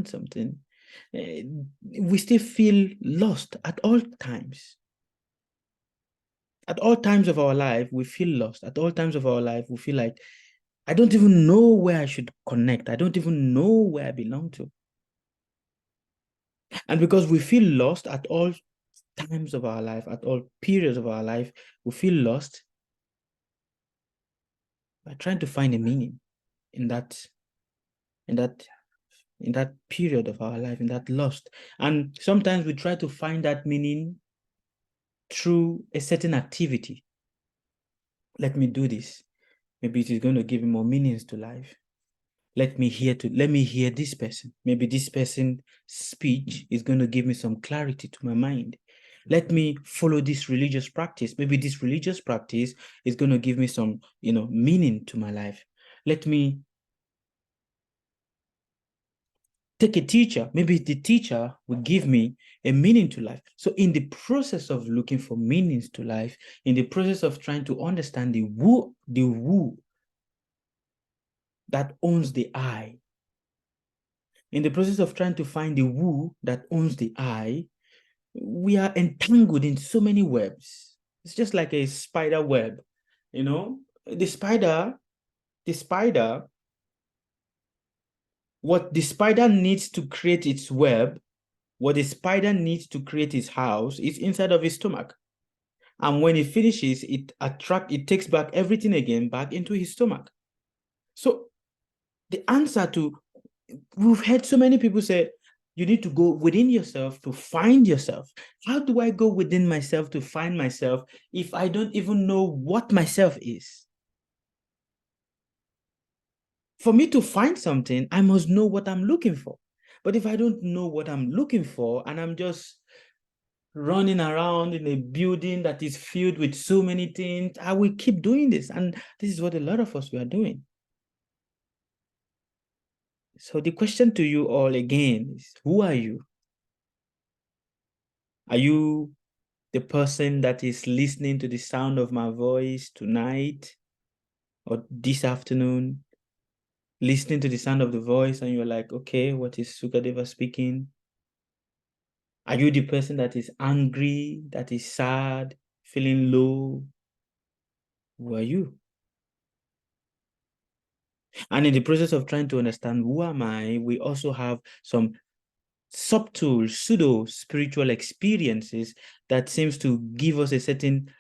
understand something, we still feel lost at all times. At all times of our life, we feel lost. At all times of our life, we feel like, I don't even know where I should connect. I don't even know where I belong to. And because we feel lost at all times of our life, at all periods of our life, we feel lost. We're trying to find a meaning in that period of our life, in that lost. And sometimes we try to find that meaning through a certain activity. Let me do this. Maybe it is going to give me more meanings to life. Let me hear this person. Maybe this person's speech is going to give me some clarity to my mind. Let me follow this religious practice. Maybe this religious practice is going to give me some, meaning to my life. Let me take a teacher. Maybe the teacher will give me a meaning to life. So in the process of looking for meanings to life, in the process of trying to understand the who that owns the I, in the process of trying to find the who that owns the I, we are entangled in so many webs. It's just like a spider web, the spider, what the spider needs to create its web, what the spider needs to create its house is inside of its stomach. And when it finishes, it takes back everything again back into his stomach. So the answer we've heard so many people say, you need to go within yourself to find yourself. How do I go within myself to find myself if I don't even know what myself is? For me to find something, I must know what I'm looking for. But if I don't know what I'm looking for and I'm just running around in a building that is filled with so many things, I will keep doing this. And this is what a lot of us were doing. So the question to you all again is, who are you? Are you the person that is listening to the sound of my voice tonight or this afternoon, listening to the sound of the voice, and you're like, okay, what is Sukadeva speaking? Are you the person that is angry, that is sad, feeling low? Who are you? And in the process of trying to understand who am I, we also have some subtle, pseudo-spiritual experiences that seems to give us a certain,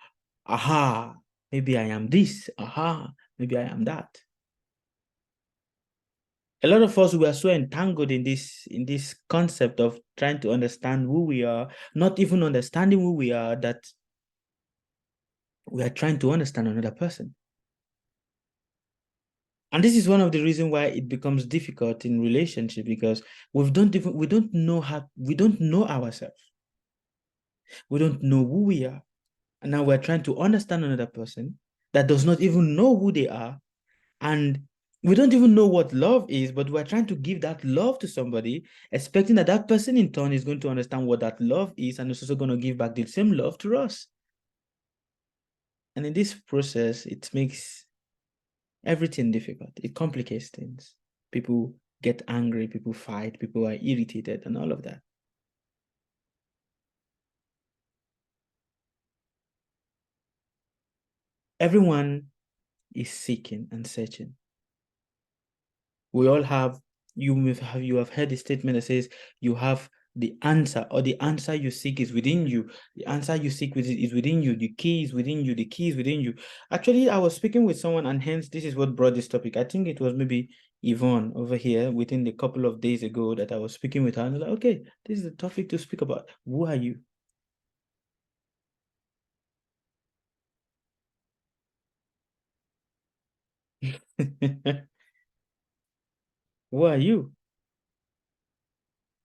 aha, maybe I am this, aha, maybe I am that. A lot of us, we are so entangled in this concept of trying to understand who we are, not even understanding who we are, that we are trying to understand another person. And this is one of the reasons why it becomes difficult in relationship, because we don't know ourselves. We don't know who we are. And now we're trying to understand another person that does not even know who they are. And we don't even know what love is, but we're trying to give that love to somebody, expecting that that person in turn is going to understand what that love is and is also going to give back the same love to us. And in this process, it makes everything difficult. It complicates things. People get angry, people fight, people are irritated, and all of that. Everyone is seeking and searching. We all have, you have heard the statement that says you have the answer, or the answer you seek is within you. The answer you seek is within you. The key is within you. The key is within you. Actually, I was speaking with someone, and hence this is what brought this topic. I think it was maybe Yvonne over here within the couple of days ago that I was speaking with her. And I was like, okay, this is the topic to speak about. Who are you? Who are you?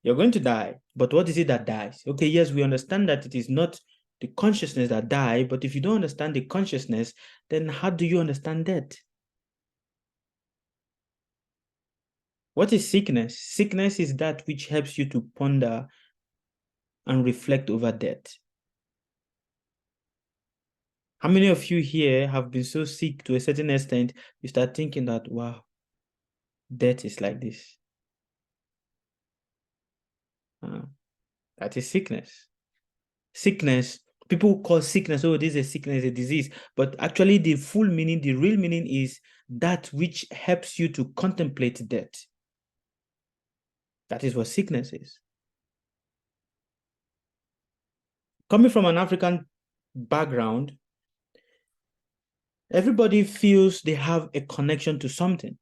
You're going to die, but what is it that dies? Okay, yes, we understand that it is not the consciousness that die, but if you don't understand the consciousness, then how do you understand death? What is sickness? Sickness is that which helps you to ponder and reflect over death. How many of you here have been so sick to a certain extent, you start thinking that, wow, death is like this. That is sickness. Sickness, people call sickness, oh, this is a sickness, a disease. But actually, the full meaning, the real meaning is that which helps you to contemplate death. That is what sickness is. Coming from an African background, everybody feels they have a connection to something.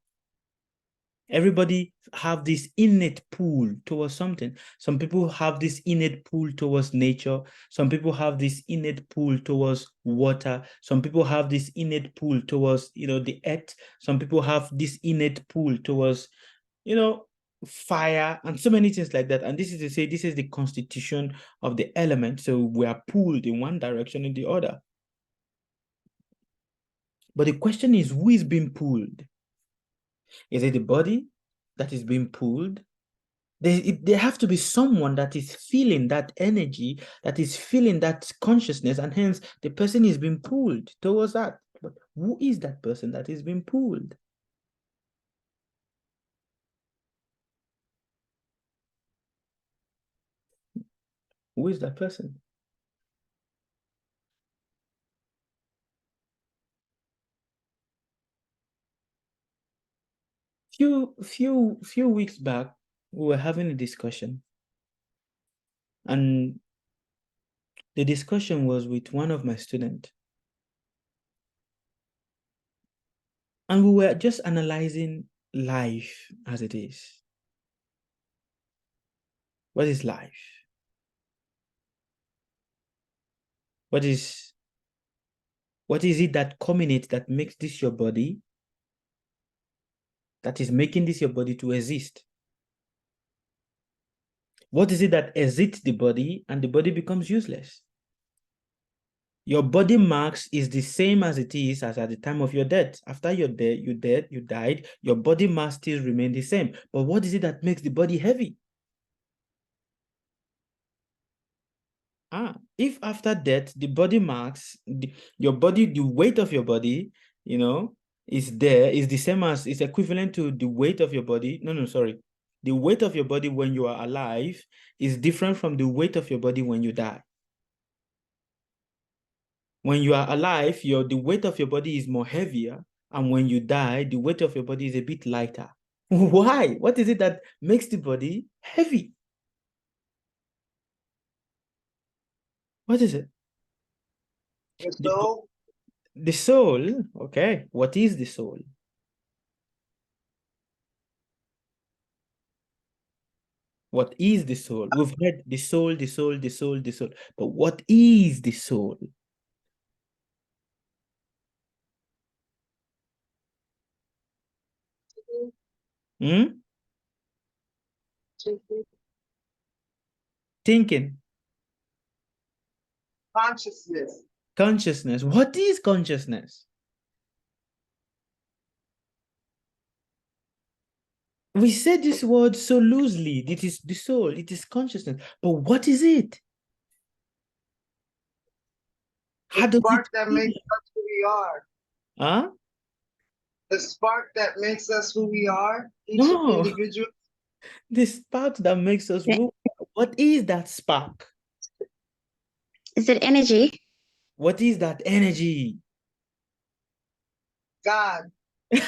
Everybody have this innate pull towards something. Some people have this innate pull towards nature. Some people have this innate pull towards water. Some people have this innate pull towards, the earth. Some people have this innate pull towards, fire, and so many things like that. And this is to say, this is the constitution of the element. So we are pulled in one direction or the other. But the question is, who is being pulled? Is it the body that is being pulled? There have to be someone that is feeling that energy, that is feeling that consciousness, and hence the person is being pulled towards that. But who is that person that is being pulled? Who is that person? Few weeks back, we were having a discussion, and the discussion was with one of my students, and we were just analyzing life as it is. What is life? What is it that culminates, that makes this your body, that is making this your body to exist? What is it that exits the body and the body becomes useless? Your body mass is the same as it is as at the time of your death. After you're dead, you died, your body mass still remains the same. But what is it that makes the body heavy? If after death, the body mass, the weight of your body, is the same as, is equivalent to the weight of your body. No, sorry. The weight of your body when you are alive is different from the weight of your body when you die. When you are alive, the weight of your body is more heavier, and when you die, the weight of your body is a bit lighter. Why? What is it that makes the body heavy? What is it? The soul. The soul. Okay. What is the soul? What is the soul? We've heard the soul, the soul, the soul, the soul. But what is the soul? Hmm? Thinking. Consciousness. Consciousness. What is consciousness? We say this word so loosely. It is the soul, it is consciousness. But what is it? How The does spark it that feel? makes us who we are. Huh? The spark that makes us who we are, each No, individual. the spark that makes us Yeah. move. What is that spark? Is it energy? What is that energy? God.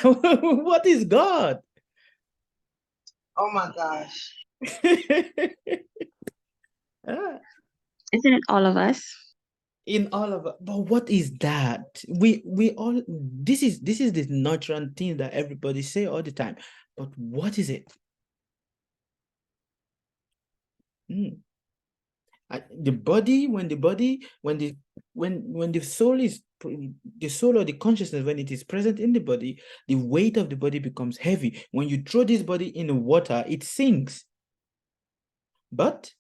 What is God? Oh my gosh. Ah, Isn't it all of us? in all of it. But what is that? We all, this is the natural thing that everybody say all the time. But what is it? The body, when the soul is, the soul or the consciousness, when it is present in the body, the weight of the body becomes heavy. When you throw this body in the water, it sinks. But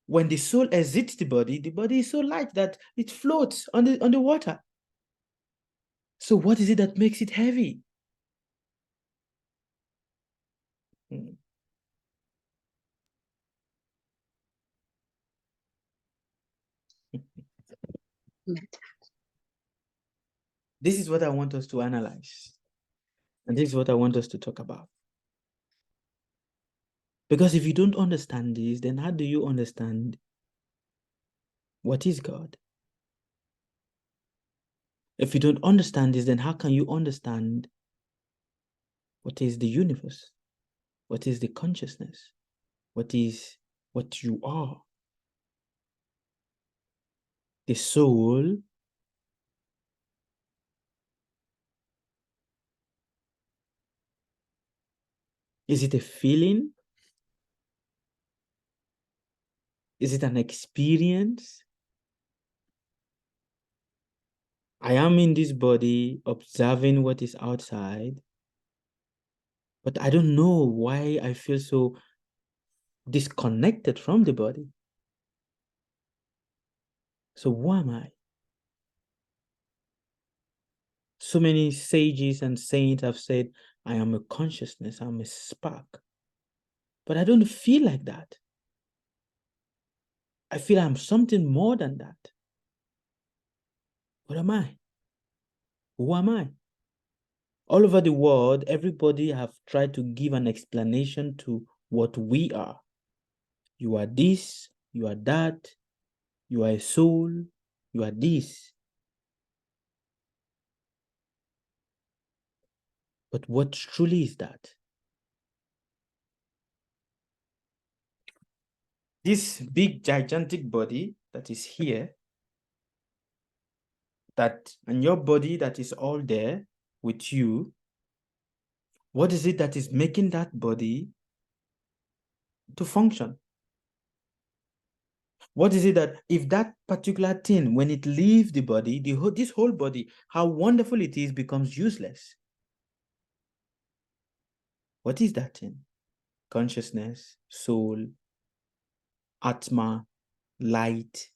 when the soul exits the body is so light that it floats on the water. So what is it that makes it heavy? This is what I want us to analyze. And this is what I want us to talk about. Because if you don't understand this, then how do you understand what is God? If you don't understand this, then how can you understand what is the universe? What is the consciousness? What is what you are? The soul is it a feeling? Is it an experience? I am in this body observing what is outside, but I don't know why I feel so disconnected from the body. So who am I? So many sages and saints have said, I am a consciousness, I'm a spark. But I don't feel like that. I feel I'm something more than that. What am I? Who am I? All over the world, everybody have tried to give an explanation to what we are. You are this, you are that, you are a soul, you are this. But what truly is that? This big, gigantic body that is here, and your body that is all there with you, what is it that is making that body to function? What is it that if that particular thing, when it leaves the body, this whole body, how wonderful it is, becomes useless? What is that thing? Consciousness, soul, Atma, light.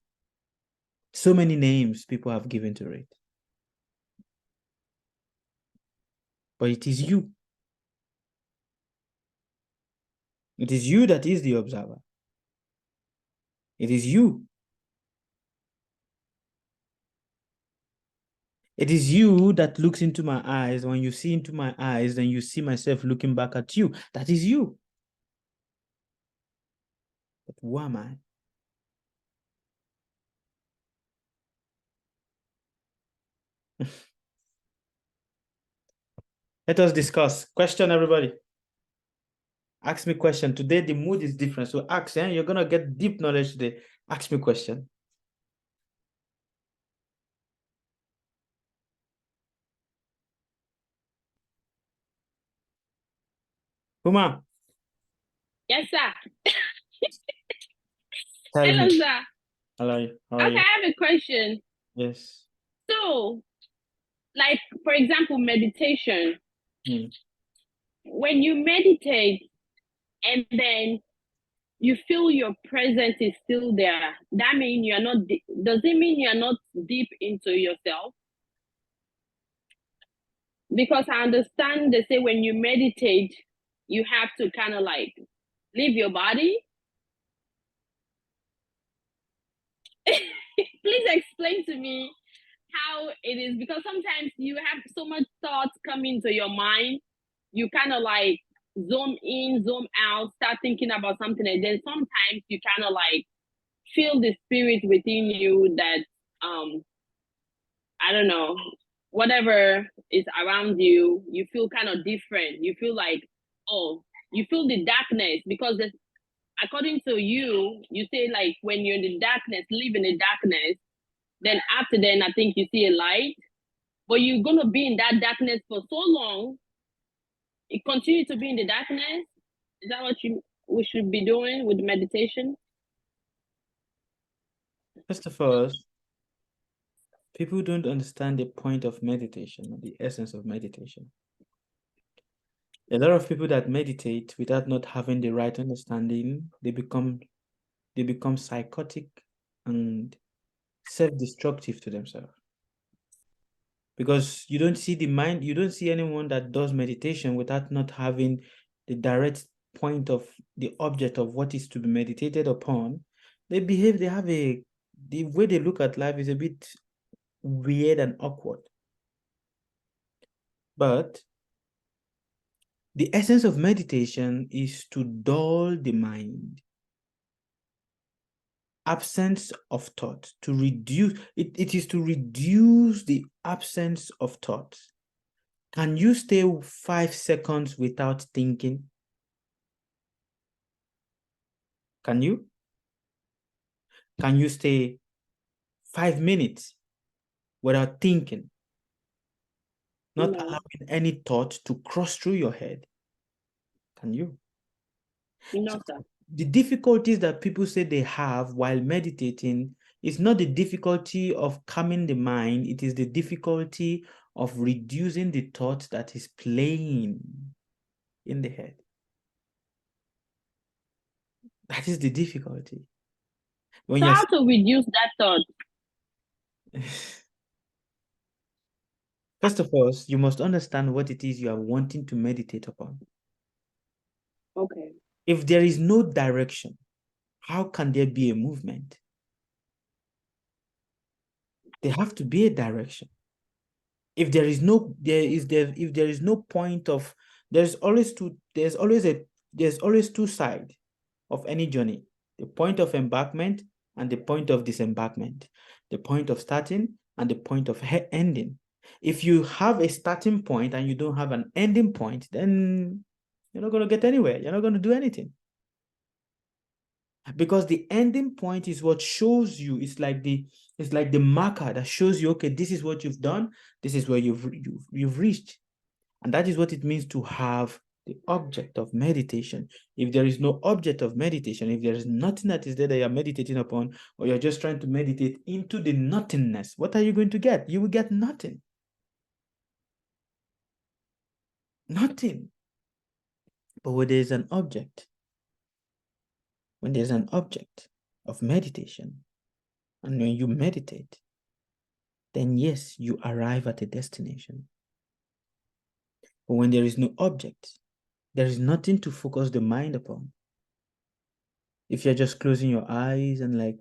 So many names people have given to it. But it is you. It is you that is the observer. It is you. It is you that looks into my eyes. When you see into my eyes, then you see myself looking back at you. That is you. But who am I? Let us discuss. Question, everybody. Ask me question. Today, the mood is different. So ask, you're going to get deep knowledge today. Ask me question. Uma. Yes, sir. Tell Hello, me. sir. Hello. How are Okay, you? I have a question. Yes. So, like, for example, meditation. When you meditate and then you feel your presence is still there, that means you're not, does it mean you're not deep into yourself? Because I understand they say when you meditate, you have to kind of like leave your body. Please explain to me how it is, because sometimes you have so much thoughts come into your mind, you kind of like zoom in, zoom out, start thinking about something, and then sometimes you kind of like feel the spirit within you that I don't know, whatever is around you, you feel kind of different. You feel like, oh, you feel the darkness, because according to you, you say like when you're in the darkness, live in the darkness, then after then I think you see a light, but you're gonna be in that darkness for so long, it continue to be in the darkness. Is that what we should be doing with meditation? First of all, people don't understand the point of meditation, or the essence of meditation. A lot of people that meditate without not having the right understanding, they become psychotic and self-destructive to themselves. Because you don't see the mind, you don't see anyone that does meditation without not having the direct point of the object of what is to be meditated upon. The way they look at life is a bit weird and awkward. But The essence of meditation is to dull the mind. Absence of thought, to reduce, it is to reduce the absence of thought. Can you stay 5 seconds without thinking? Can you? Can you stay 5 minutes without thinking? Not No. allowing any thought to cross through your head? Can you? No, sir. The difficulties that people say they have while meditating is not the difficulty of calming the mind, it is the difficulty of reducing the thought that is playing in the head. That is the difficulty. When So you're how to reduce that thought? First of all, you must understand what it is you are wanting to meditate upon. Okay. If there is no direction, how can there be a movement? There have to be a direction. If there is no, if there is no point of, there's always two sides of any journey: the point of embarkment and the point of disembarkment, the point of starting and the point of ending. If you have a starting point and you don't have an ending point, then you're not going to get anywhere. You're not going to do anything. Because the ending point is what shows you. It's like the marker that shows you, okay, this is what you've done. This is where you've reached. And that is what it means to have the object of meditation. If there is no object of meditation, if there is nothing that is there that you're meditating upon, or you're just trying to meditate into the nothingness, what are you going to get? You will get nothing. Nothing. But when there's an object, of meditation, and when you meditate, then yes, you arrive at a destination. But when there is no object, there is nothing to focus the mind upon. If you're just closing your eyes and like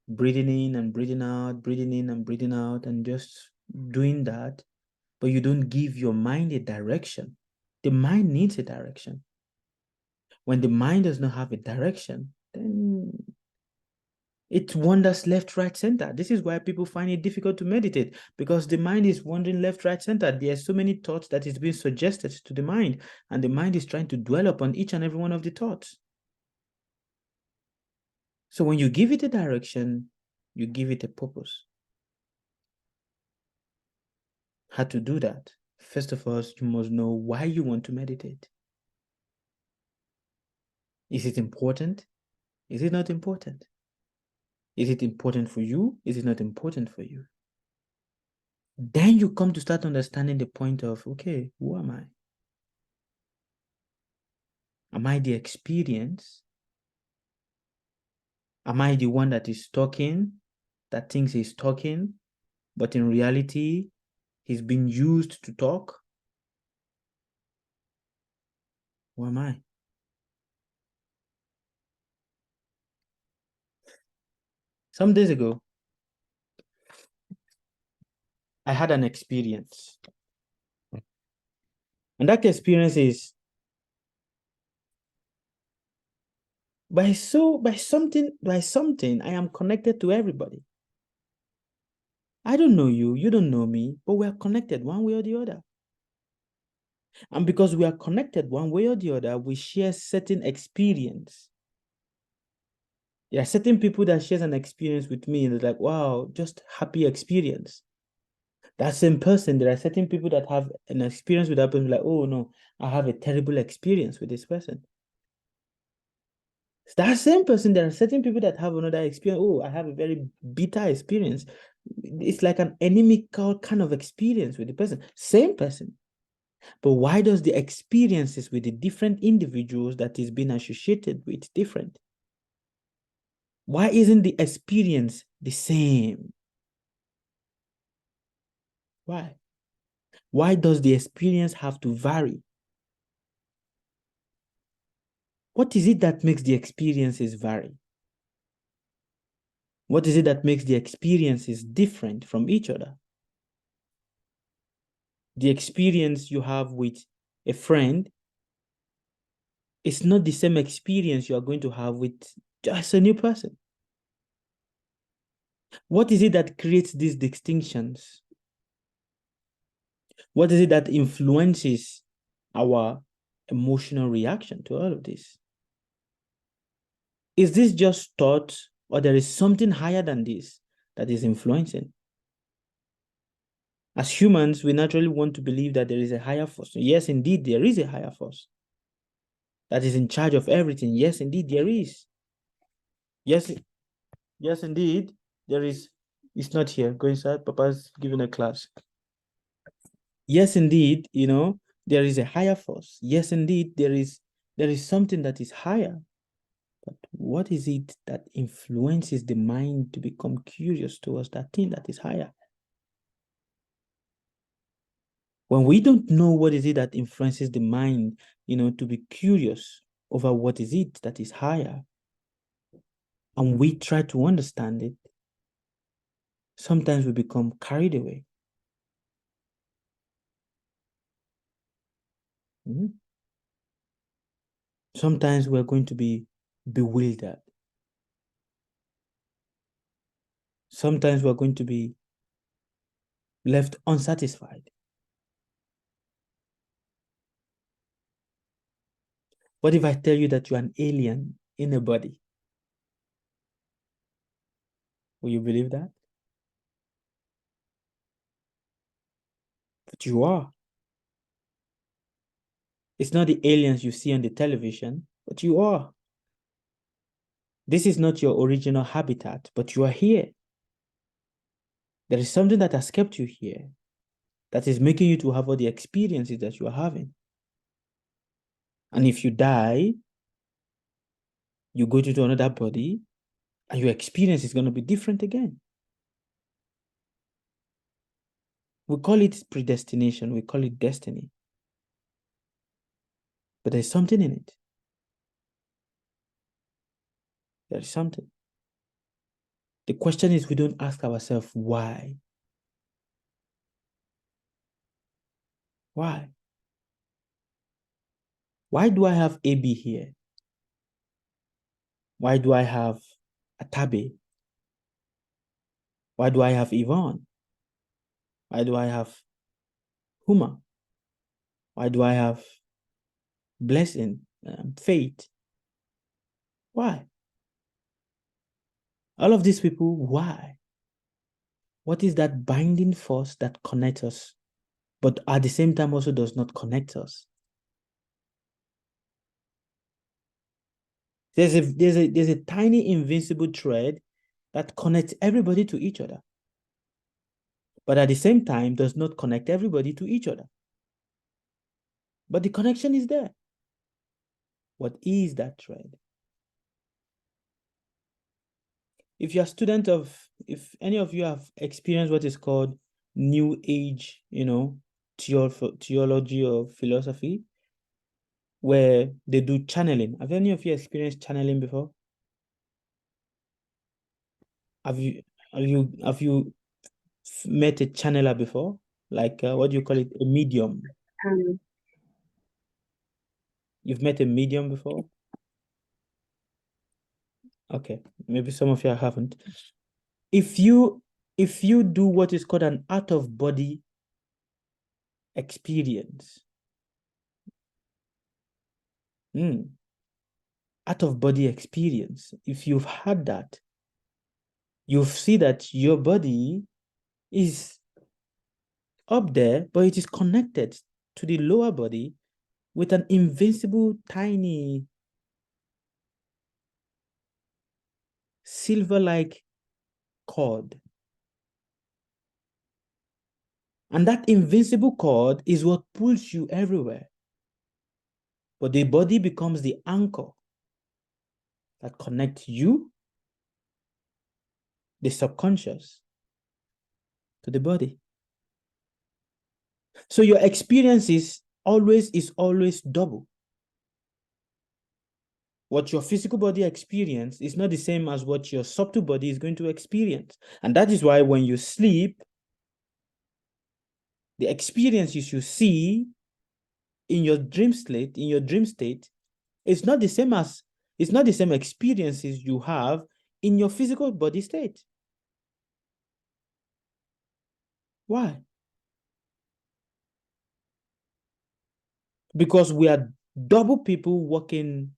breathing in and breathing out, breathing in and breathing out, and just doing that, but you don't give your mind a direction, the mind needs a direction. When the mind does not have a direction, then it wanders left, right, center. This is why people find it difficult to meditate, because the mind is wandering left, right, center. There are so many thoughts that is being suggested to the mind, and the mind is trying to dwell upon each and every one of the thoughts. So when you give it a direction, you give it a purpose. How to do that? First of all, you must know why you want to meditate. Is it important? Is it not important? Is it important for you? Is it not important for you? Then you come to start understanding the point of, okay, who am I? Am I the experience? Am I the one that is talking, that thinks he's talking, but in reality, he's been used to talk? Who am I? Some days ago, I had an experience. And that experience is by something, I am connected to everybody. I don't know you, you don't know me, but we are connected one way or the other. And because we are connected one way or the other, we share certain experience. There are certain people that share an experience with me, and they're like, wow, just happy experience. That same person, there are certain people that have an experience with that person, like, oh no, I have a terrible experience with this person. That same person, there are certain people that have another experience. Oh, I have a very bitter experience. It's like an inimical kind of experience with the person. Same person. But why does the experiences with the different individuals that is being associated with different? Why isn't the experience the same? Why? Why does the experience have to vary? What is it that makes the experiences vary? What is it that makes the experiences different from each other? The experience you have with a friend It's not the same experience you are going to have with just a new person. What is it that creates these distinctions? What is it that influences our emotional reaction to all of this? Is this just thought, or there is something higher than this that is influencing? As humans, we naturally want to believe that there is a higher force. Yes, indeed, there is a higher force that is in charge of everything. Yes, indeed, there is. Yes, yes, indeed, there is. It's not here. Go inside. Papa's giving a class. Yes, indeed, there is a higher force. Yes, indeed, there is something that is higher. But what is it that influences the mind to become curious towards that thing that is higher? When we don't know what is it that influences the mind, to be curious over what is it that is higher, and we try to understand it, sometimes we become carried away. Sometimes we're going to be bewildered. Sometimes we're going to be left unsatisfied. What if I tell you that you're an alien in a body? Will you believe that? But you are. It's not the aliens you see on the television, but you are. This is not your original habitat, but you are here. There is something that has kept you here, that is making you to have all the experiences that you are having. And if you die, you go to another body, and your experience is going to be different again. We call it predestination, we call it destiny. But there's something in it. There is something. The question is, we don't ask ourselves why. Why? Why do I have AB here? Why do I have Atabe? Why do I have Yvonne? Why do I have Huma? Why do I have Blessing, Faith? Why? All of these people, why? What is that binding force that connects us, but at the same time also does not connect us? There's a tiny invincible thread that connects everybody to each other, but at the same time does not connect everybody to each other. But the connection is there. What is that thread? If you're a student if any of you have experienced what is called New Age, theology or philosophy, where they do channeling. Have any of you experienced channeling before? Have you met a channeler before? Like, what do you call it? A medium. You've met a medium before? Okay, maybe some of you haven't. If you do what is called an out-of-body experience, out-of-body experience, if you've had that, you'll see that your body is up there, but it is connected to the lower body with an invincible, tiny, silver-like cord. And that invincible cord is what pulls you everywhere. But the body becomes the anchor that connects you, the subconscious, to the body. So your experience is always double. What your physical body experience is not the same as what your subtle body is going to experience. And that is why when you sleep, the experiences you see in your dream state It's not the same experiences you have in your physical body state. Why? Because we are double people working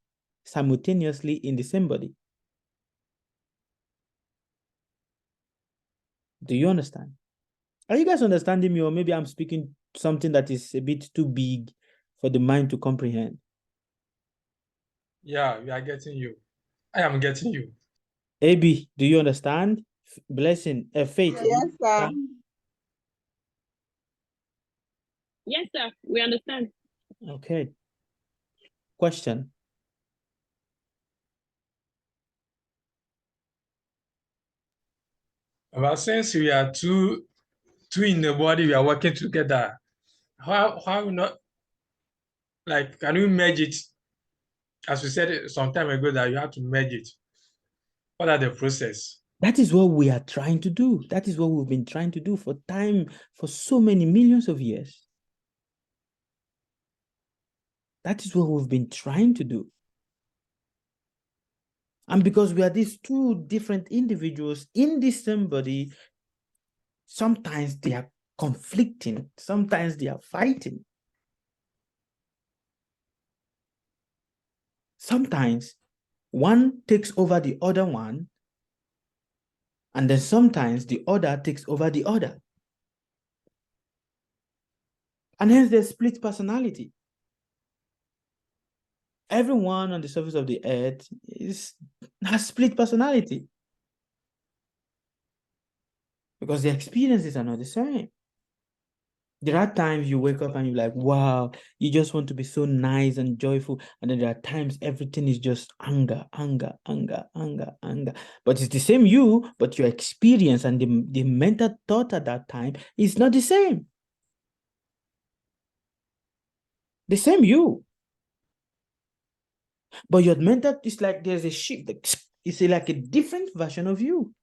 simultaneously in the same body. Do you understand? Are you guys understanding me? Or maybe I'm speaking something that is a bit too big for the mind to comprehend. Yeah, we are getting you. I am getting you. AB, do you understand? Blessing, Faith. Yes, sir. Yes, sir. We understand. Okay. Question. But since we are two in the body, we are working together. How not, like, can we merge it? As we said some time ago that you have to merge it. What are the process? That is what we are trying to do. That is what we've been trying to do for so many millions of years. That is what we've been trying to do. And because we are these two different individuals in the same body, sometimes they are conflicting, sometimes they are fighting. Sometimes one takes over the other one, and then sometimes the other takes over the other. And hence there's split personality. Everyone on the surface of the earth has split personality because the experiences are not the same. There are times you wake up and you're like, wow, you just want to be so nice and joyful. And then there are times everything is just anger, anger, anger, anger, anger. But it's the same you, but your experience and the mental thought at that time is not the same. The same you. But your mental is like there's a shift. It's like a different version of you.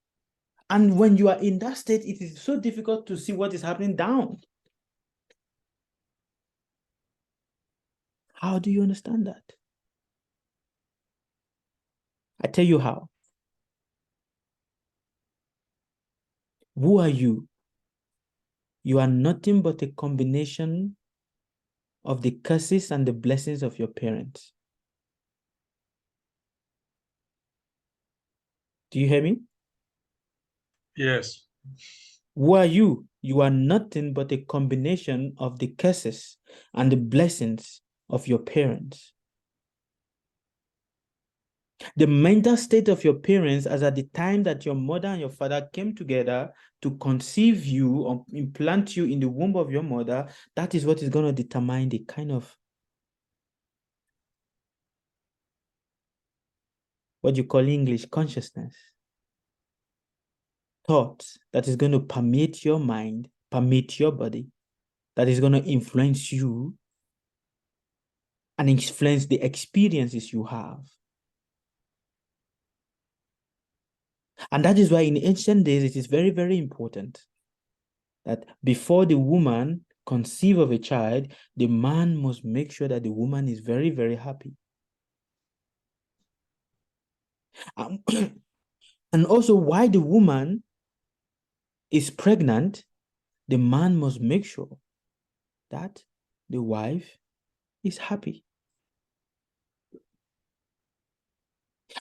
And when you are in that state, it is so difficult to see what is happening down. How do you understand that? I tell you how. Who are you? You are nothing but a combination of the curses and the blessings of your parents. Do you hear me? Yes. Who are you? You are nothing but a combination of the curses and the blessings of your parents. The mental state of your parents as at the time that your mother and your father came together to conceive you or implant you in the womb of your mother, that is what is going to determine the kind of what you call in English consciousness. Thought that is going to permeate your mind, permeate your body, that is going to influence you and influence the experiences you have. And that is why in ancient days, it is very, very important that before the woman conceive of a child, the man must make sure that the woman is very, very happy. And also why the woman is pregnant, the man must make sure that the wife is happy.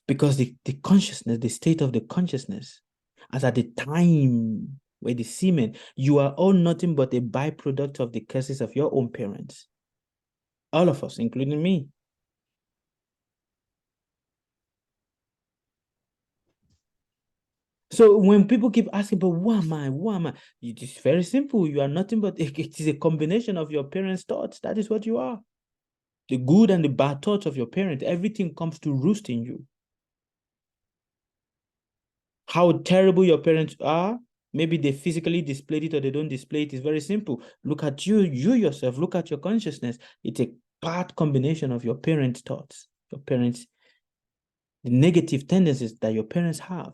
Because the consciousness, the state of the consciousness, as at the time where the semen, you are all nothing but a byproduct of the curses of your own parents. All of us, including me. So when people keep asking, but who am I? Who am I? It is very simple. You are nothing but, it is a combination of your parents' thoughts. That is what you are. The good and the bad thoughts of your parents, everything comes to roost in you. How terrible your parents are, maybe they physically displayed it or they don't display it, is very simple. Look at you yourself, look at your consciousness. It's a bad combination of your parents' thoughts, your parents, the negative tendencies that your parents have.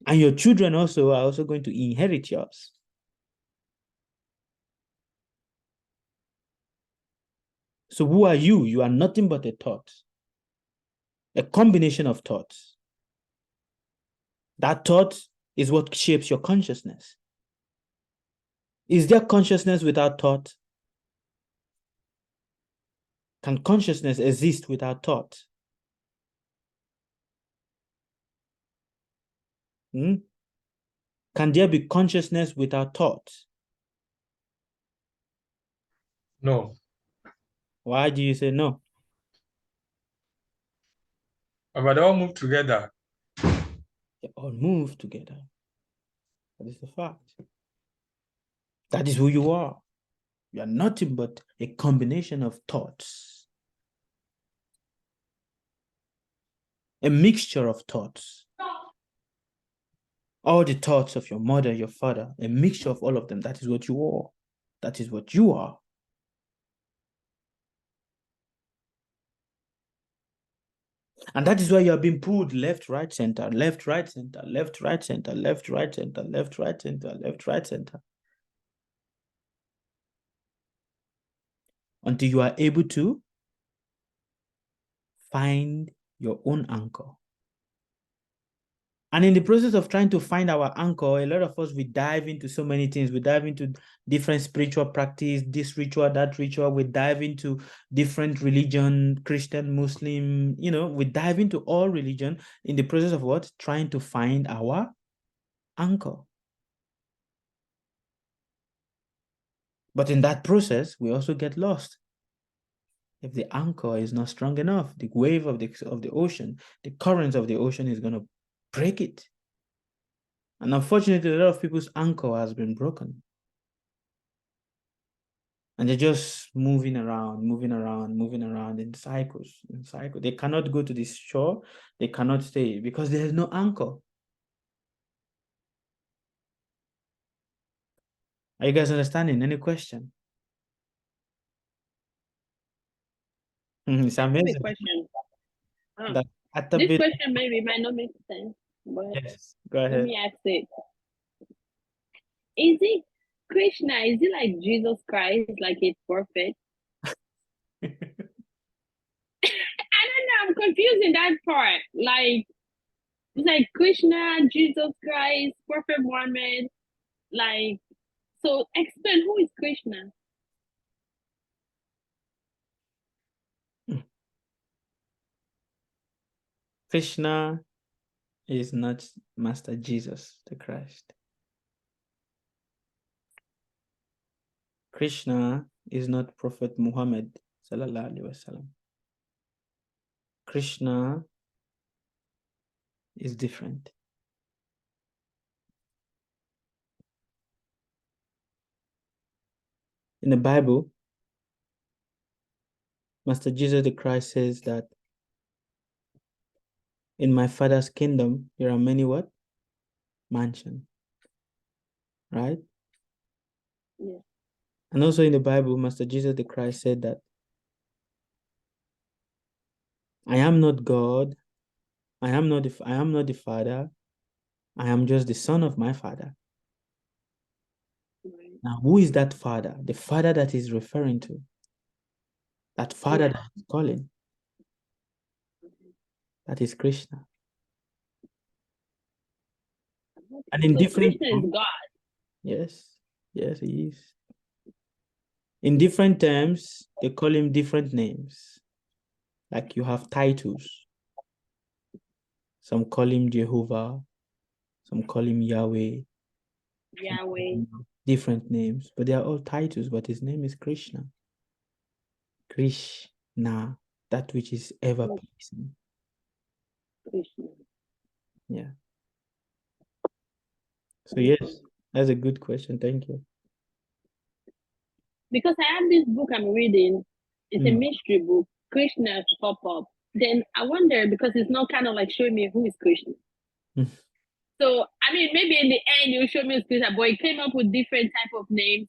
And your children also are also going to inherit yours. So who are you? You are nothing but a thought, a combination of thoughts. That thought is what shapes your consciousness. Is there consciousness without thought? Can consciousness exist without thought? Can there be consciousness without thought? No. Why do you say no? But they all move together. They all move together. That is the fact. That is who you are. You are nothing but a combination of thoughts. A mixture of thoughts. All the thoughts of your mother, your father, a mixture of all of them. That is what you are. That is what you are. And that is why you are being pulled left, right, center, left, right, center, left, right, center, left, right, center, left, right, center, left, right, center. Until you are able to find your own anchor. And in the process of trying to find our anchor, a lot of us, we dive into so many things. We dive into different spiritual practice, this ritual, that ritual. We dive into different religion, Christian, Muslim, we dive into all religion in the process of what? Trying to find our anchor. But in that process, we also get lost. If the anchor is not strong enough, the wave of the ocean, the currents of the ocean is going to break it. And unfortunately, a lot of people's anchor has been broken. And they're just moving around in cycles, They cannot go to the shore. They cannot stay because there is no anchor. Are you guys understanding? Any question? It's amazing. Question. That at a This bit, question maybe might not make sense, but yes, go let ahead. me ask it. Is it Krishna? Is it like Jesus Christ, like a prophet? I don't know. I'm confused in that part. Like, it's like Krishna, Jesus Christ, Prophet Muhammad. Like, so explain, who is Krishna? Krishna is not Master Jesus the Christ. Krishna is not Prophet Muhammad sallallahu alaihi wasallam. Krishna is different. In the Bible, Master Jesus the Christ says that in my Father's kingdom, there are many what? Mansions. Right? Yeah. And also in the Bible, Master Jesus the Christ said that I am not God. I am not the Father. I am just the Son of my Father. Right. Now, who is that Father? The Father that he's referring to. That Father that he's calling. That is Krishna. And in so different Krishna is God. Yes, he is. In different terms, they call him different names. Like you have titles. Some call him Jehovah. Some call him Yahweh. Yahweh. Different names, but they are all titles, but his name is Krishna. Krishna, that which is ever pleasing. Krishna. Yeah. So yes, that's a good question. Thank you. Because I have this book I'm reading. It's a mystery book. Krishna pop up. Then I wonder, because it's not kind of like showing me who is Krishna. So I mean, maybe in the end you show me who's Krishna, but it came up with different type of names,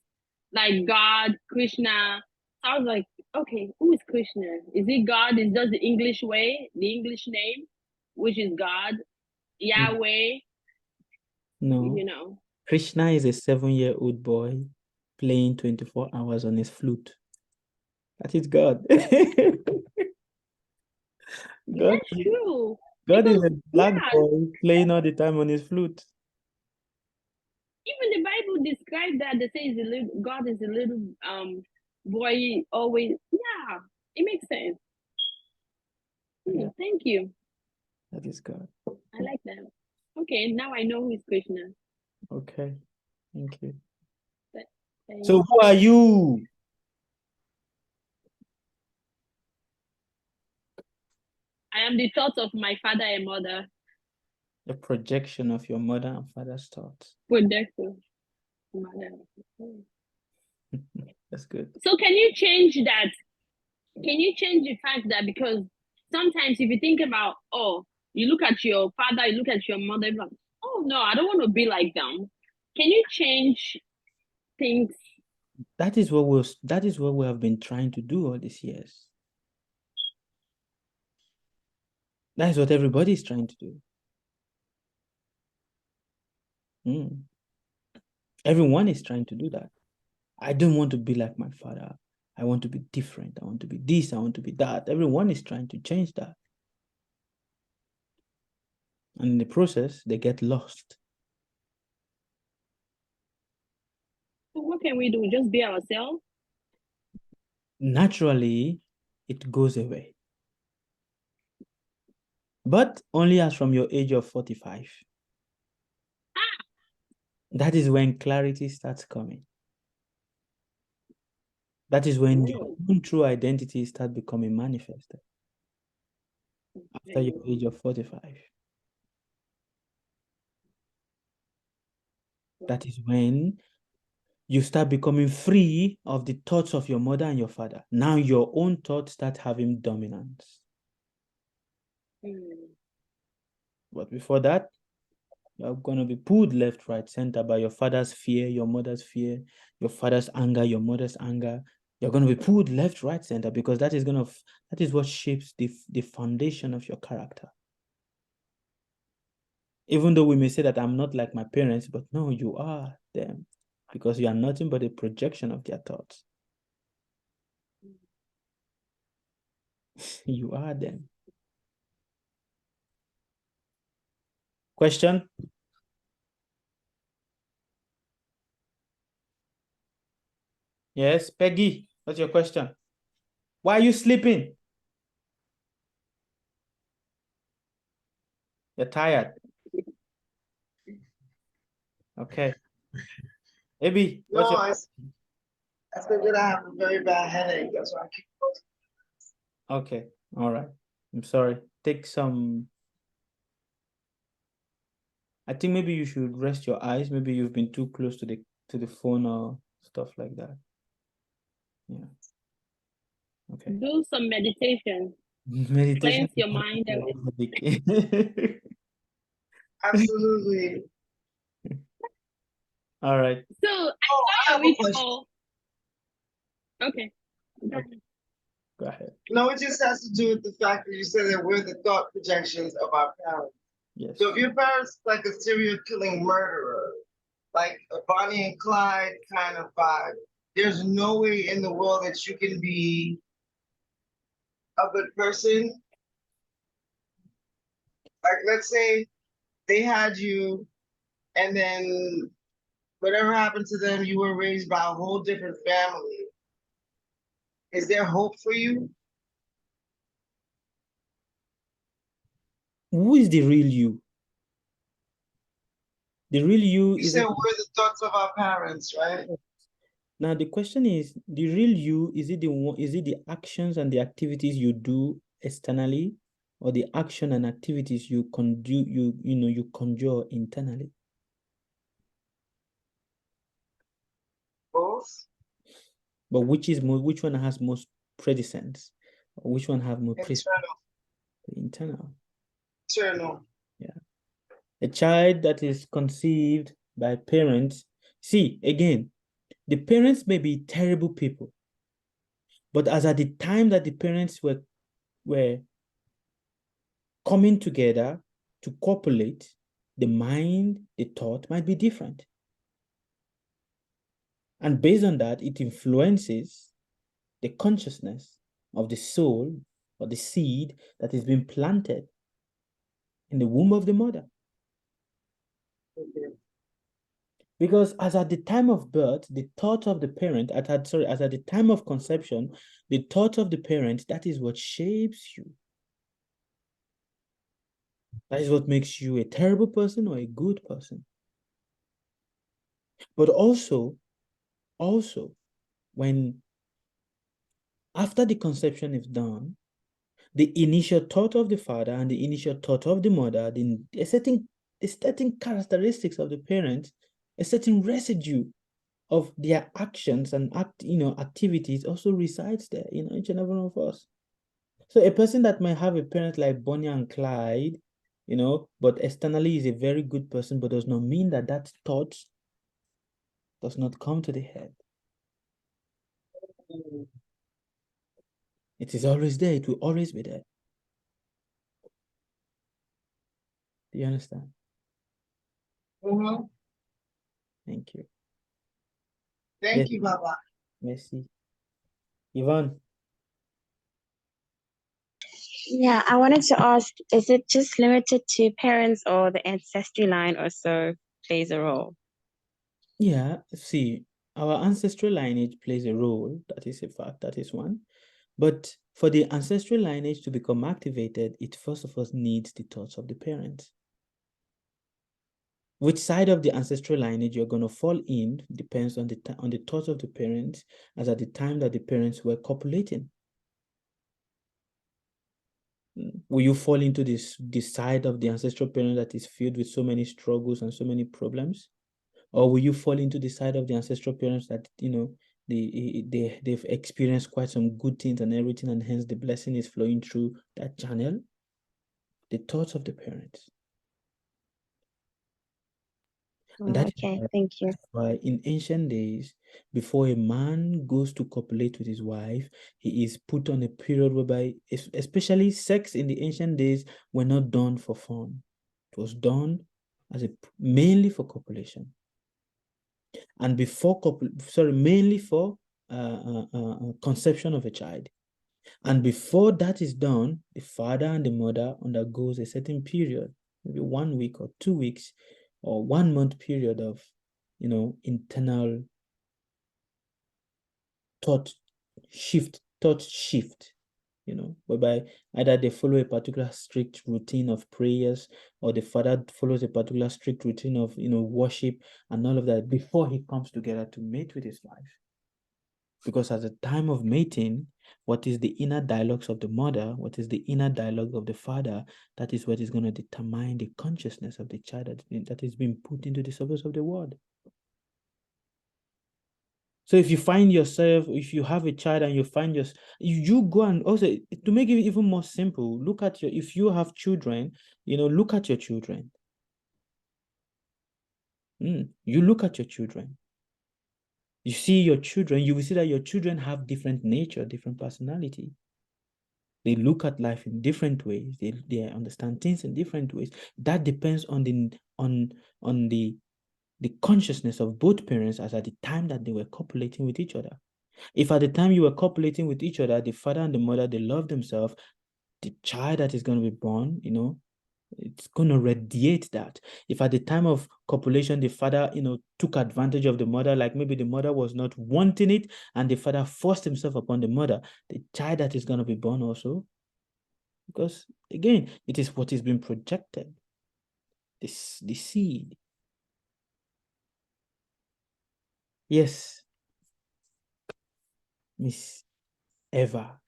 like God, Krishna. So I was like, okay, who is Krishna? Is it God? Is just the English way, the English name, which is God, Yahweh? No. Krishna is a 7-year-old boy playing 24 hours on his flute. That is God. God, That's true. God is Because, a black yeah, boy playing all the time on his flute. even the Bible describes that. They say God is a little boy always. Yeah, it makes sense. Yeah. Thank you. That is God. I like that. Okay, now I know who is Krishna. Okay. Thank you. Thank So who are you? I am the thought of my father and mother. The projection of your mother and father's thoughts. Projector. Mother. That's good. So can you change that? Can you change the fact that, because sometimes if you think about, oh, you look at your father, you look at your mother, you're like, oh no, I don't want to be like them. Can you change things? That is what we have been trying to do all these years. That is what everybody is trying to do. Everyone is trying to do that. I don't want to be like my father. I want to be different. I want to be this. I want to be that. Everyone is trying to change that. And in the process, they get lost. So what can we do? Just be ourselves? Naturally, it goes away. But only as from your age of 45. That is when clarity starts coming. That is when your own true identity starts becoming manifested. After your age of 45. That is when you start becoming free of the thoughts of your mother and your father. Now your own thoughts start having dominance. But before that, you're going to be pulled left, right, center by your father's fear, your mother's fear, your father's anger, your mother's anger. You're going to be pulled left, right, center, because that is what shapes the foundation of your character. Even though we may say that I'm not like my parents, but no, you are them, because you are nothing but a projection of their thoughts. You are them. Question? Yes, Peggy, what's your question? Why are you sleeping? You're tired. Okay. Abby, what's No, your... I figured I have a very bad headache. That's why I keep going. Okay, all right. I'm sorry. Take some... I think maybe you should rest your eyes. Maybe you've been too close to the phone or stuff like that. Yeah. Okay. Do some meditation. Meditation. Cleanse your mind. Absolutely. All right. So I I saw have your a question. call. Okay. Go ahead. Go ahead. No, it just has to do with the fact that you said that we're the thought projections of our parents. Yes. So if your parents like a serial killing murderer, like a Bonnie and Clyde kind of vibe, there's no way in the world that you can be a good person. Like, let's say they had you and then whatever happened to them, you were raised by a whole different family. Is there hope for you? Who is the real you? The real you You is... said we're the thoughts of our parents, right? Now the question is, the real you, is it the actions and the activities you do externally, or the action and activities you conjure internally? Both. But which one has most precedence? Or which one have more precedence? Internal. The internal. Internal. Yeah. A child that is conceived by parents, see, again, the parents may be terrible people, but as at the time that the parents were coming together to copulate, the mind, the thought might be different. And based on that, it influences the consciousness of the soul or the seed that is being planted in the womb of the mother. Because as at the time of birth, the thought of the parent, as at the time of conception, the thought of the parent, that is what shapes you. That is what makes you a terrible person or a good person. But also, when after the conception is done, the initial thought of the father and the initial thought of the mother, the certain characteristics of the parents, a certain residue of their actions and activities also resides there in each and every one of us. So a person that might have a parent like Bonnie and Clyde, but externally is a very good person, but does not mean that that thought does not come to the head. It is always there. It will always be there. Do you understand? Mm-hmm. Thank you. Thank you, Baba. Merci. Yvonne. Yeah, I wanted to ask, is it just limited to parents or the ancestry line also plays a role? Yeah, see, our ancestral lineage plays a role. That is a fact. That is one. But for the ancestral lineage to become activated, it first of all needs the thoughts of the parents. Which side of the ancestral lineage you're going to fall in depends on the thoughts of the parents as at the time that the parents were copulating. Will you fall into this side of the ancestral parent that is filled with so many struggles and so many problems? Or will you fall into the side of the ancestral parents that, they've experienced quite some good things and everything, and hence the blessing is flowing through that channel? The thoughts of the parents. And that Okay, thank you. why in ancient days, before a man goes to copulate with his wife, he is put on a period whereby, especially sex in the ancient days, were not done for fun. It was done mainly for copulation. And mainly for conception of a child. And before that is done, the father and the mother undergoes a certain period, maybe 1 week or 2 weeks or 1 month period of, internal thought shift, whereby either they follow a particular strict routine of prayers, or the father follows a particular strict routine of, worship and all of that before he comes together to mate with his wife. Because at the time of mating, what is the inner dialogues of the mother, what is the inner dialogue of the father, that is what is going to determine the consciousness of the child that is being put into the surface of the world. So if you find yourself, if you have a child and you find you go and also, to make it even more simple, if you have children, look at your children. You look at your children. You see your children, you will see that your children have different nature, different personality. They look at life in different ways. They understand things in different ways. That depends on the consciousness of both parents as at the time that they were copulating with each other. If at the time you were copulating with each other, the father and the mother, they love themselves, the child that is going to be born, it's going to radiate that. If at the time of copulation, the father, took advantage of the mother, like maybe the mother was not wanting it and the father forced himself upon the mother, the child that is going to be born also, because again, it is what is being projected, the seed. Yes, Miss Eva.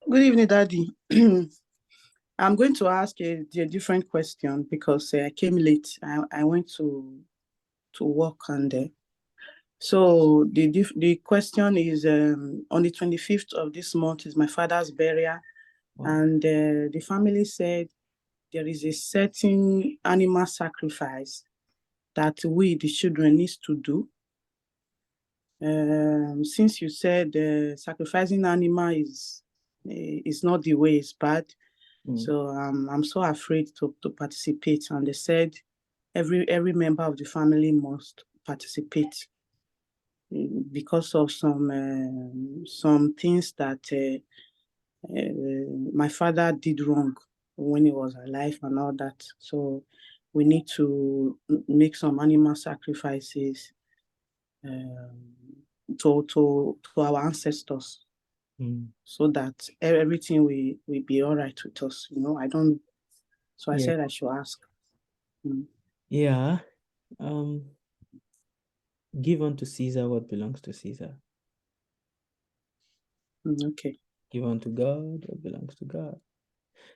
Good evening, Daddy. I'm going to ask a different question because I came late. I went to work, and so the question is, on the 25th of this month is my father's burial. Wow. And the family said there is a certain animal sacrifice that we, the children, needs to do. Since you said sacrificing animal is not the way, it's bad. So I'm so afraid to participate. And they said every member of the family must participate. because of some things that my father did wrong when he was alive and all that. So we need to make some animal sacrifices to our ancestors, so that everything will be all right with us. I don't. So I Yeah. said I should ask. Yeah. Give unto Caesar what belongs to Caesar. Okay. Give unto God what belongs to God.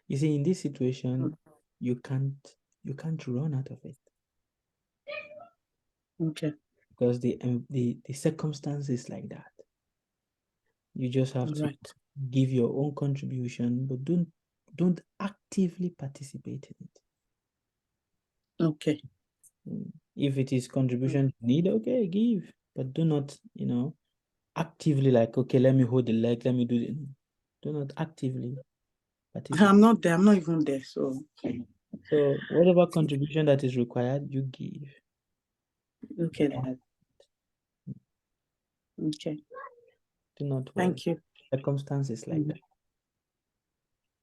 You see, in this situation, you can't run out of it. Okay. Because the circumstance is like that. You just have to give your own contribution, but don't actively participate in it. Okay. If it is contribution you need, okay, give, but do not, actively like, okay, let me hold the leg, let me do it. Do not actively participate. I'm not there. I'm not even there. So whatever contribution that is required, you give. Okay. Okay. Do not worry. Thank you. Circumstances like that.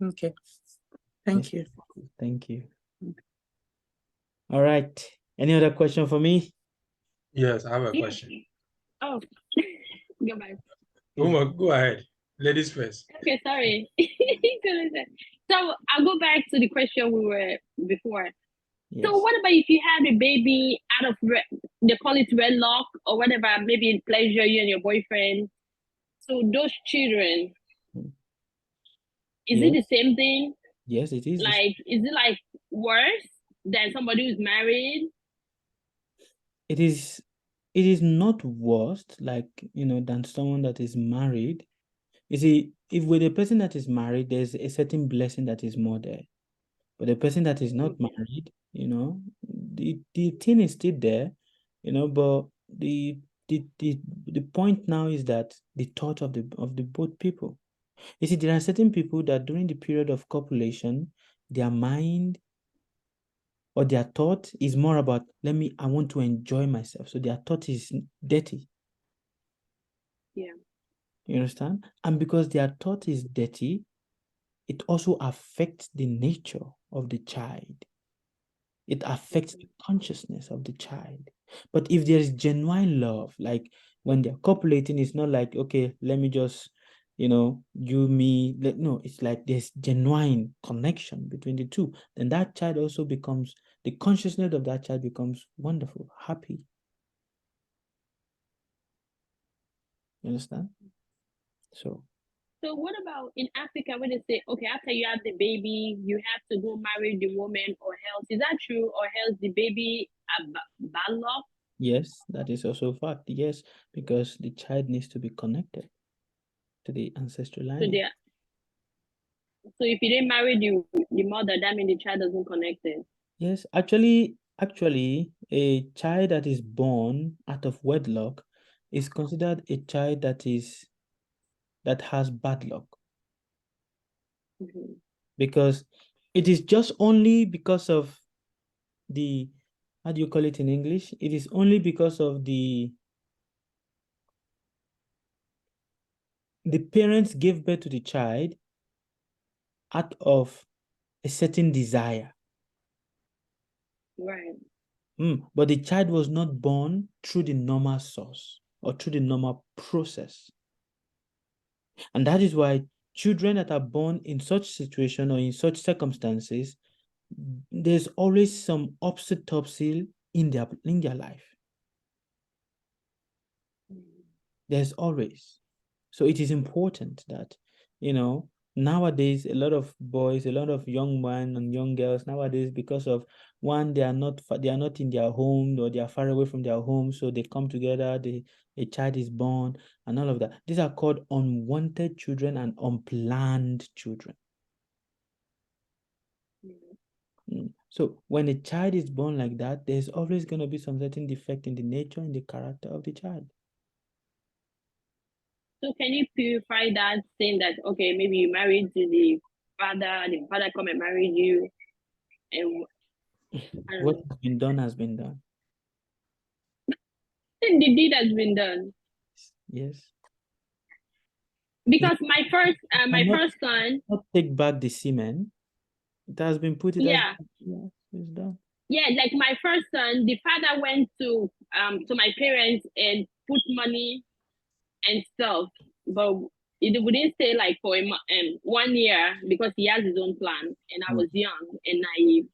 Okay. Thank you. Thank you. All right. Any other question for me? Yes, I have a question. Oh, go back. Go ahead. Ladies first. Okay, sorry. So I'll go back to the question we were before. Yes. So what about if you had a baby out of they call it wedlock or whatever, maybe in pleasure, you and your boyfriend. So those children, is it the same thing? Yes, it is. Like, is it like worse than somebody who's married? It is not worse, like, than someone that is married. You see, if with a person that is married, there's a certain blessing that is more there. But the person that is not married, the thing is still there, but the point now is that the thought of the both people. You see, there are certain people that during the period of copulation, their mind or their thought is more about, I want to enjoy myself. So their thought is dirty. Yeah. You understand? And because their thought is dirty, it also affects the nature of the child. It affects the consciousness of the child. But if there is genuine love, like when they're copulating, it's not like, okay, let me just, you, me. No, it's like there's genuine connection between the two. Then that child also becomes, the consciousness of that child becomes wonderful, happy. You understand? So what about in Africa when they say, okay, after you have the baby, you have to go marry the woman or else? Is that true? Or else the baby a bad luck? yes, that is also a fact. Yes, because the child needs to be connected to the ancestral line. So if you didn't marry the mother, that means the child doesn't connect it. Yes, actually, a child that is born out of wedlock is considered a child that has bad luck. Because it is just only because of the, how do you call it in English? It is only because of the parents gave birth to the child out of a certain desire. Right. But the child was not born through the normal source or through the normal process. And that is why children that are born in such situation or in such circumstances, there's always some upset-topsy in their life. There's always. So it is important that, nowadays, a lot of boys, a lot of young men and young girls nowadays, because of one, they are not in their home, or they are far away from their home, so they come together, a child is born and all of that. These are called unwanted children and unplanned children. So when a child is born like that, there's always going to be some certain defect in the nature and the character of the child. So can you purify that, saying that, okay, maybe you married to the father come and married you, and what has been done has been done. then the deed has been done. Yes. Because my first Cannot- son, Not take back the semen. It has been put. It has. yeah, Yeah, it's done. yeah, like my first son, the father went to my parents and put money and stuff, but it wouldn't stay like for 1 year because he has his own plan, and I was young and naive.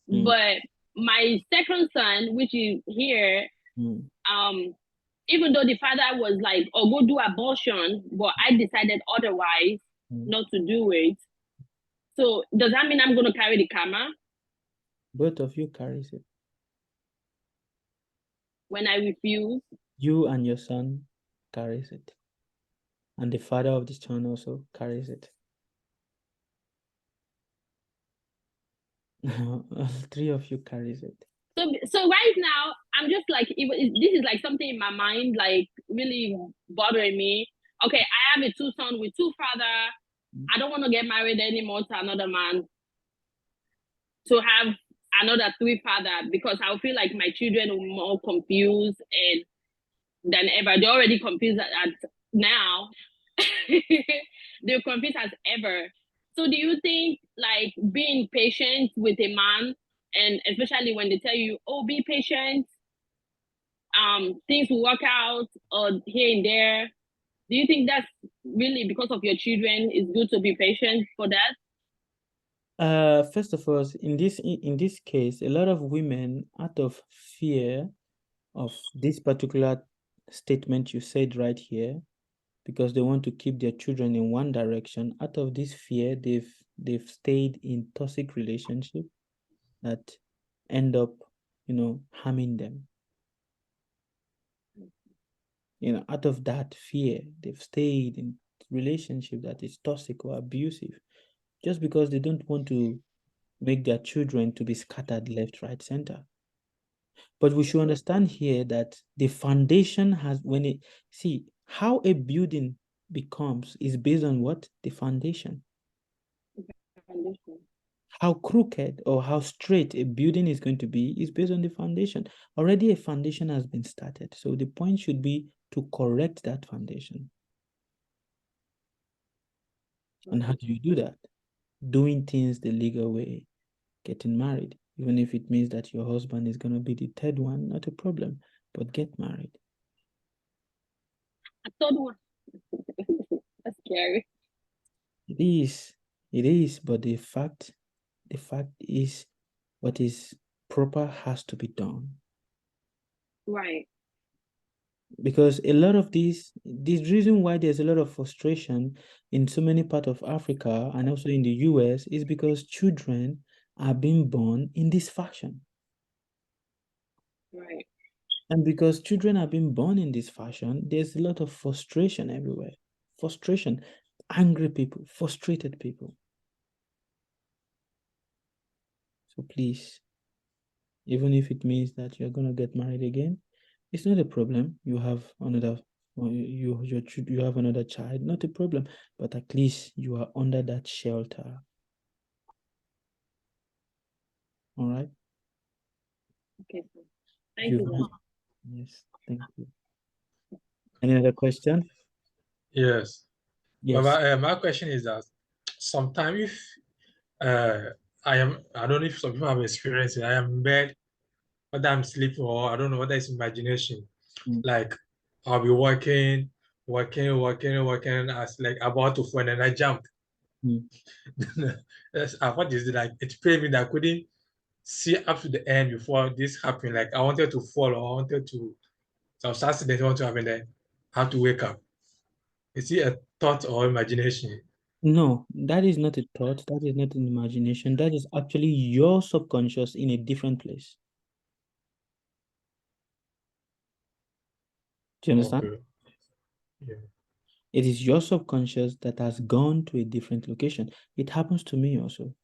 But my second son, which is here, even though the father was like, "Oh, go do abortion," but I decided otherwise, not to do it. So does that mean I'm gonna carry the karma Both of you carries it. when I refuse? You and your son carries it. And the father of the son also carries it. All three of you carries it. So right now, I'm just like, this is like something in my mind, like really bothering me. Okay, I have a 2 son with 2 father. I don't want to get married anymore to another man, to have another 3 father, because I feel like my children will be more confused than ever. They're already confused at now. They're confused as ever. So do you think like being patient with a man, and especially when they tell you, oh, be patient, things will work out, or here and there, do you think that's really because of your children, it's good to be patient for that? First of all, in this case, a lot of women, out of fear of this particular statement you said right here, because they want to keep their children in one direction, out of this fear, they've stayed in toxic relationship that end up, harming them. Out of that fear, they've stayed in relationship that is toxic or abusive, just because they don't want to make their children to be scattered left, right, center. But we should understand here that the foundation has, see, how a building becomes is based on what? The foundation. How crooked or how straight a building is going to be is based on the foundation. Already a foundation has been started. So the point should be to correct that foundation. And how do you do that? Doing things the legal way, getting married. Even if it means that your husband is going to be the third one, not a problem, but get married. A third one. That's scary. It is, but the fact is what is proper has to be done. Right. Because a lot of the reason why there's a lot of frustration in so many parts of Africa and also in the US is because children are being born in this fashion. Right. And because children are being born in this fashion, there's a lot of frustration everywhere. Frustration, angry people, frustrated people. So please, even if it means that you're going to get married again, it's not a problem. You have another, you have another child, not a problem. But at least you are under that shelter. All right. Okay. Thank you. Yes, thank you. Any other question? Yes. Yes. But my question is that sometimes if I don't know if some people have experienced it, I am in bed, whether I'm sleeping or I don't know whether it's imagination. Like I'll be working as like about to fall and I jump. What is it like? It paid me that I couldn't see up to the end before this happened. Like I wanted to fall or I wanted to some accident want to happen, then I have to wake up. Is it a thought or imagination? No, that is not a thought. That is not an imagination. That is actually your subconscious in a different place. Do you understand? Okay. Yeah. It is your subconscious that has gone to a different location. It happens to me also.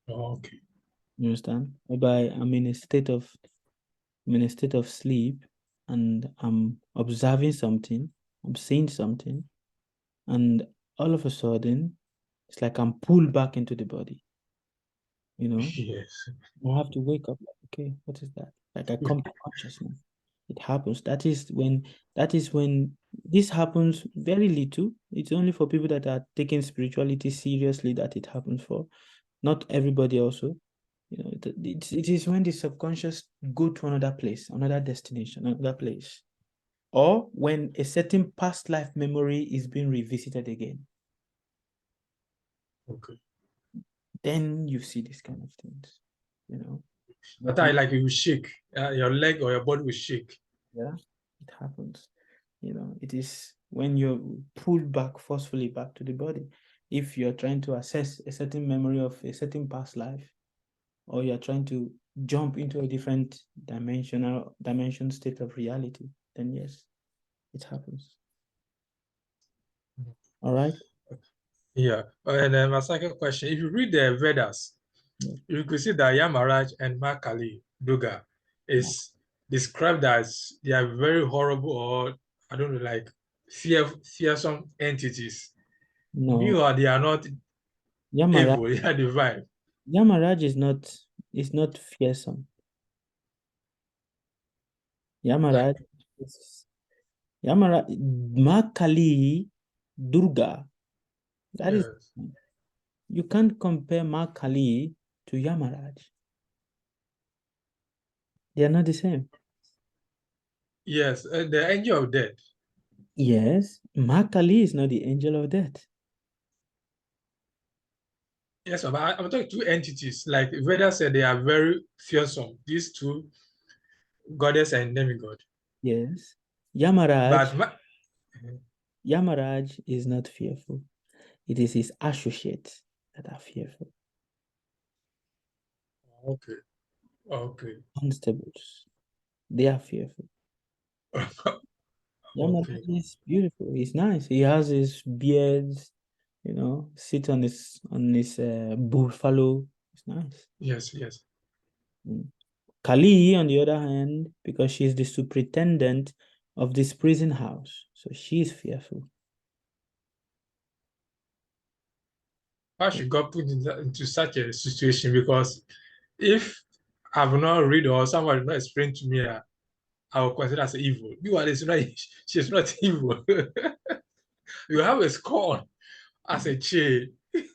Okay. You understand? Whereby I'm in a state of sleep and I'm observing something, I'm seeing something, and all of a sudden it's like I'm pulled back into the body. Yes. I have to wake up like, okay, what is that? Like I come to consciousness. It happens. That is when this happens very little. It's only for people that are taking spirituality seriously that it happens for. Not everybody also. You know, it is when the subconscious go to another place, another destination, another place. Or when a certain past life memory is being revisited again. Okay. Then you see these kind of things, you know. But I like you will shake. Your leg or your body will shake. Yeah, it happens. You know, it is when you're pulled back forcefully back to the body. If you're trying to assess a certain memory of a certain past life, or you're trying to jump into a different dimension state of reality, then yes, it happens. All right. Yeah. And then my second question, if you read the Vedas, Yeah. you could see that Yamaraj and Makali Durga is described as they are very horrible, or I don't know, like fearsome entities. No, Meanwhile, they are not Yamaraj, evil, they are divine. Yamaraj is not fearsome. Yamaraj is Makali Durga. That is, Yes. you can't compare Makali to Yamaraj. They are not the same. Yes, the angel of death. Yes, Makali is not the angel of death. Yes, but I'm talking two entities. Like Veda said, they are very fearsome. These two, goddess and demigod. Yes. Yamaraj, But Yamaraj is not fearful. It is his associates that are fearful. okay, okay, Constables, they are fearful. Yamaraj okay. is beautiful. He's nice. He has his beards, you know, sit on his buffalo. It's nice. Yes, yes. Kali, on the other hand, because she's the superintendent of this prison house, so she's fearful. Why she got put into such a situation? Because if I've not read or someone did not explain to me, I will consider as evil. Meanwhile, she's not evil. You have a scorn as a child. It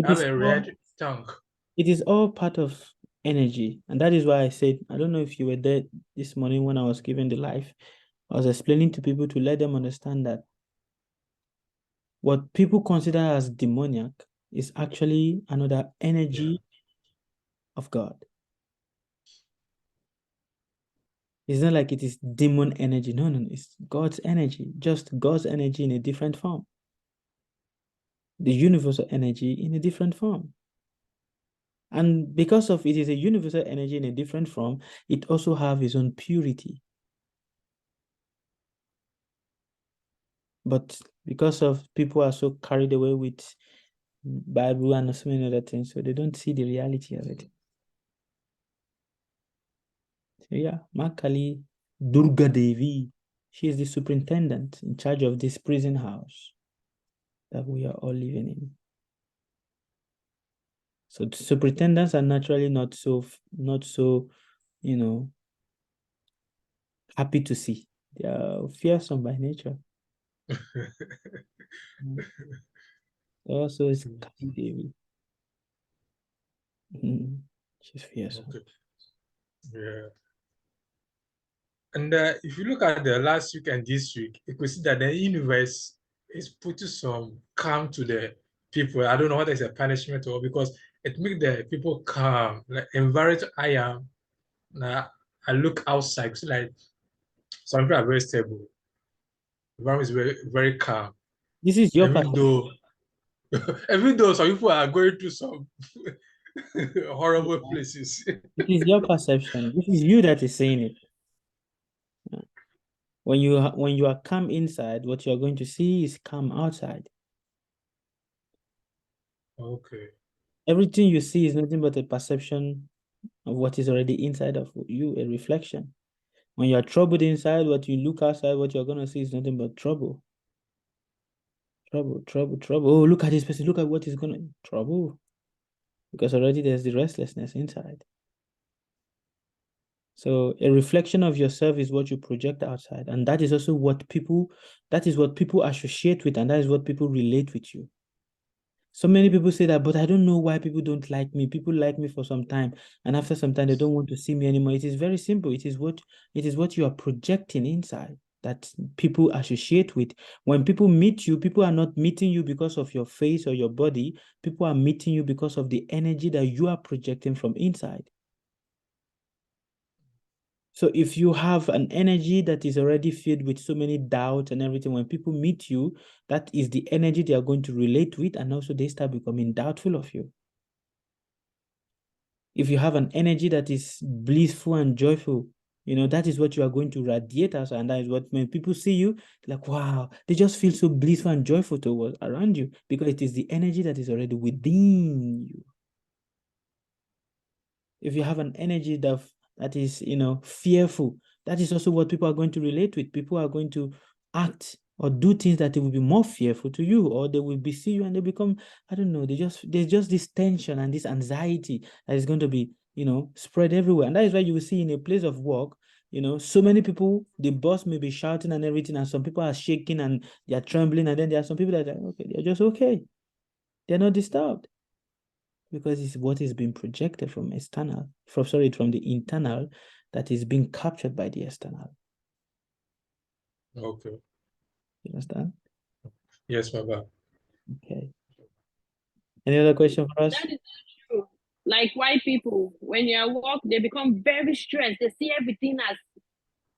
Have is a all, red tongue. it is all part of energy. And that is why I said, I don't know if you were there this morning when I was giving the life. I was explaining to people to let them understand that what people consider as demoniac is actually another energy of God. It's not like it is demon energy. No, it's God's energy, just God's energy in a different form. The universal energy in a different form. And because of it is a universal energy in a different form, it also have its own purity. But because of people are so carried away with Bible and so many other things, so they don't see the reality of it. So yeah, Makali Durga Devi, she is the superintendent in charge of this prison house that we are all living in. So the superintendents are naturally not so, you know, happy to see. They are fearsome by nature. Also, it's Kali Devi. She's fearsome. Okay. Yeah. And if you look at the last week and this week, you could see that the universe is putting some calm to the people. I don't know whether it's a punishment or because it makes the people calm. Like environment I am, now I look outside, so like some people are very stable. Environment is very, very calm. This is your Even though even though some people are going through some horrible places. It is your perception. This is you that is saying it. When you are calm inside, what you are going to see is calm outside. Okay. Everything you see is nothing but a perception of what is already inside of you, a reflection. When you are troubled inside, what you look outside, what you're going to see is nothing but trouble. Trouble, trouble, trouble. Oh, look at this person. Look at what is going to... Trouble. Because already there's the restlessness inside. So a reflection of yourself is what you project outside. And that is also what people associate with, and that is what people relate with you. So many people say that, but I don't know why people don't like me. People like me for some time, and after some time they don't want to see me anymore. It is very simple. It is what you are projecting inside that people associate with. When people meet you, people are not meeting you because of your face or your body. People are meeting you because of the energy that you are projecting from inside. So if you have an energy that is already filled with so many doubts and everything, when people meet you, that is the energy they are going to relate with, and also they start becoming doubtful of you. If you have an energy that is blissful and joyful, that is what you are going to radiate as, and that is what when people see you, like, wow, they just feel so blissful and joyful towards around you, because it is the energy that is already within you. If you have an energy that is, fearful, that is also what people are going to relate with. People are going to act or do things that they will be more fearful to you, or they will see you and they become, I don't know, there's just this tension and this anxiety that is going to be, spread everywhere. And that is why you will see in a place of work, so many people, the boss may be shouting and everything, and some people are shaking and they are trembling, and then there are some people that are okay, they're just okay. They're not disturbed, because it's what is being projected from the internal, that is being captured by the external. Okay. You understand? Yes, Baba. Okay. Any other question for us? That is true. Like white people, when you're at work, they become very stressed. They see everything as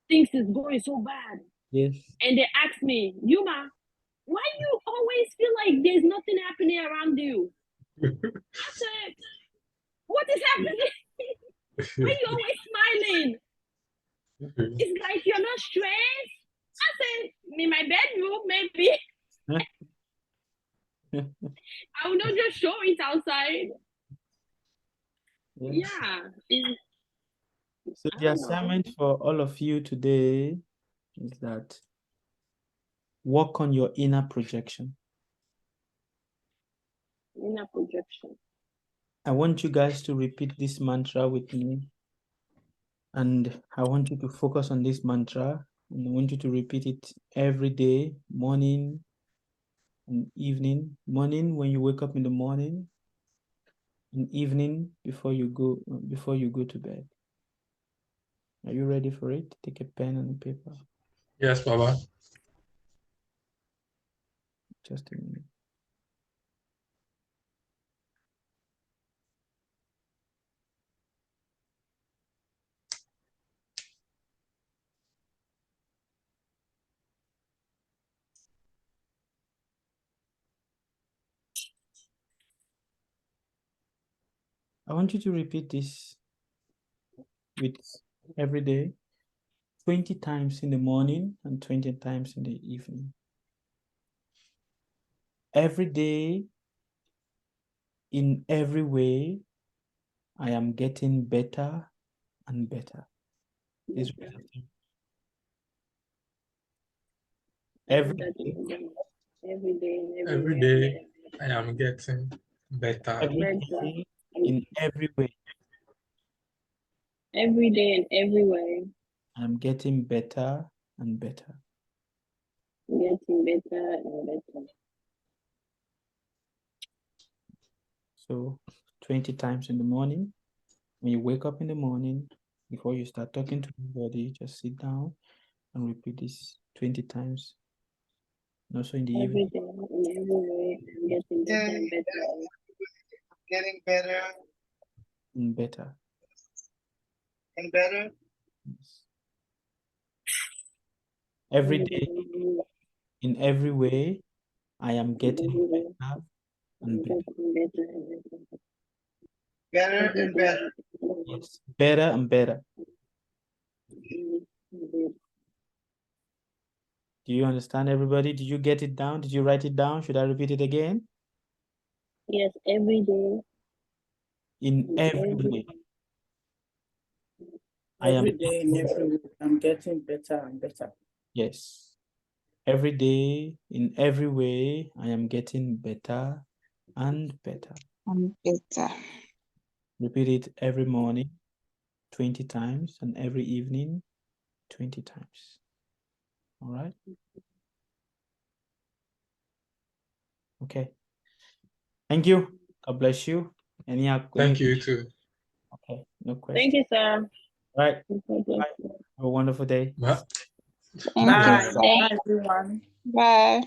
things is going so bad. Yes. And they ask me, Yuma, why you always feel like there's nothing happening around you? I said, what is happening? Why you always smiling? It's like you're not stressed. I said, in my bedroom, maybe. I will not just show it outside. Yes. Yeah. So the assignment for all of you today is that work on your inner projection. Inner projection. I want you guys to repeat this mantra with me. And I want you to focus on this mantra. And I want you to repeat it every day, morning and evening. Morning when you wake up in the morning, and evening before you go to bed. Are you ready for it? Take a pen and paper. Yes, Baba. Just a minute. I want you to repeat this with every day, 20 times in the morning and 20 times in the evening. Every day, in every way, I am getting better and better. Every day, I am getting better. Every day, in every way. Every day and every way. I'm getting better and better. Getting better and better. So 20 times in the morning. When you wake up in the morning, before you start talking to anybody, just sit down and repeat this 20 times. And also in the Every evening. day, in every way, I'm getting better and better. Getting better And better. and better. Yes. Every day, in every way, I am getting better and better. Better and better. Yes, better and better. Do you understand, everybody? Did you get it down? Did you write it down? Should I repeat it again? Yes, every day. In every way. Every day and every week, I'm getting better and better. Yes. Every day, in every way, I am getting better and better. Better. Repeat it every morning, 20 times, and every evening 20 times. All right. Okay. Thank you. God bless you. Thank you too. Okay. No question. Thank you, sir. All right. Okay, Bye. Have a wonderful day. Bye. Thank Bye. you, sir. Bye, everyone. Bye.